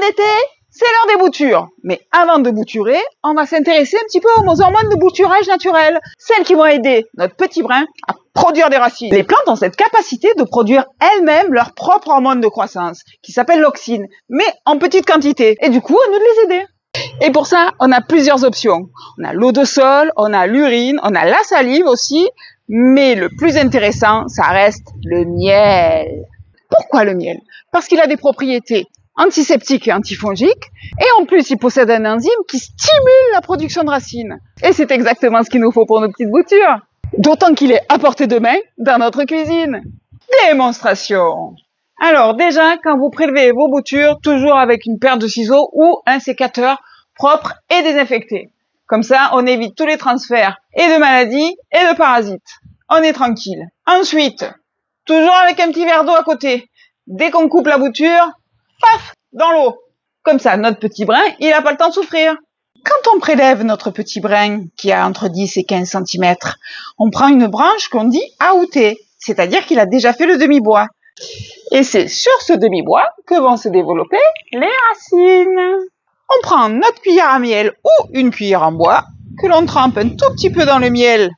l'été, c'est l'heure des boutures. Mais avant de bouturer, on va s'intéresser un petit peu aux hormones de bouturage naturelles, celles qui vont aider notre petit brin à produire des racines. Les plantes ont cette capacité de produire elles-mêmes leur propre hormone de croissance, qui s'appelle l'auxine, mais en petite quantité. Et du coup, à nous de les aider. Et pour ça, on a plusieurs options. On a l'eau de sol, on a l'urine, on a la salive aussi, mais le plus intéressant, ça reste le miel. Pourquoi le miel? Parce qu'il a des propriétés antiseptiques et antifongiques, et en plus, il possède un enzyme qui stimule la production de racines. Et c'est exactement ce qu'il nous faut pour nos petites boutures. D'autant qu'il est à portée de main dans notre cuisine. Démonstration! Alors déjà, quand vous prélevez vos boutures, toujours avec une paire de ciseaux ou un sécateur propre et désinfecté. Comme ça, on évite tous les transferts et de maladies et de parasites. On est tranquille. Ensuite, toujours avec un petit verre d'eau à côté. Dès qu'on coupe la bouture, paf, dans l'eau. Comme ça, notre petit brin, il n'a pas le temps de souffrir. Quand on prélève notre petit brin, qui a entre 10 et 15 cm, on prend une branche qu'on dit aouter, c'est-à-dire qu'il a déjà fait le demi-bois. Et c'est sur ce demi-bois que vont se développer les racines. On prend notre cuillère à miel ou une cuillère en bois, que l'on trempe un tout petit peu dans le miel,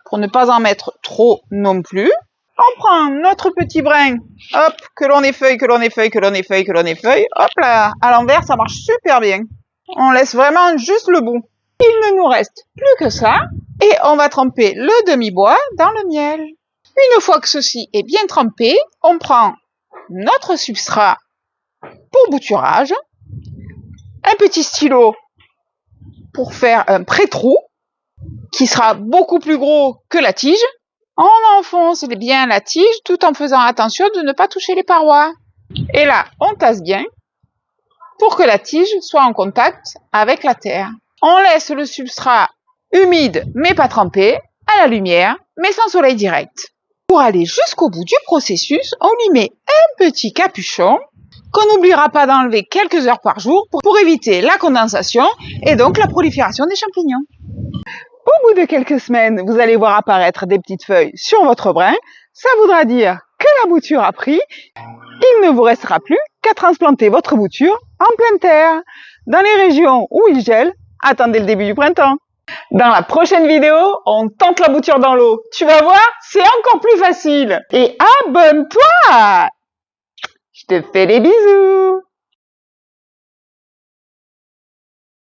pour ne pas en mettre trop non plus. On prend notre petit brin, hop, que l'on effeuille, que l'on effeuille, que l'on effeuille, que l'on effeuille. Hop là, à l'envers, ça marche super bien. On laisse vraiment juste le bout. Il ne nous reste plus que ça. Et on va tremper le demi-bois dans le miel. Une fois que ceci est bien trempé, on prend notre substrat pour bouturage, un petit stylo pour faire un pré-trou qui sera beaucoup plus gros que la tige. On enfonce bien la tige tout en faisant attention de ne pas toucher les parois. Et là, on tasse bien pour que la tige soit en contact avec la terre. On laisse le substrat humide mais pas trempé, à la lumière mais sans soleil direct. Pour aller jusqu'au bout du processus, on lui met un petit capuchon qu'on n'oubliera pas d'enlever quelques heures par jour pour éviter la condensation et donc la prolifération des champignons. Au bout de quelques semaines, vous allez voir apparaître des petites feuilles sur votre brin. Ça voudra dire que la bouture a pris. Il ne vous restera plus qu'à transplanter votre bouture en pleine terre. Dans les régions où il gèle, attendez le début du printemps. Dans la prochaine vidéo, on tente la bouture dans l'eau. Tu vas voir, c'est encore plus facile. Et abonne-toi! Je te fais des bisous!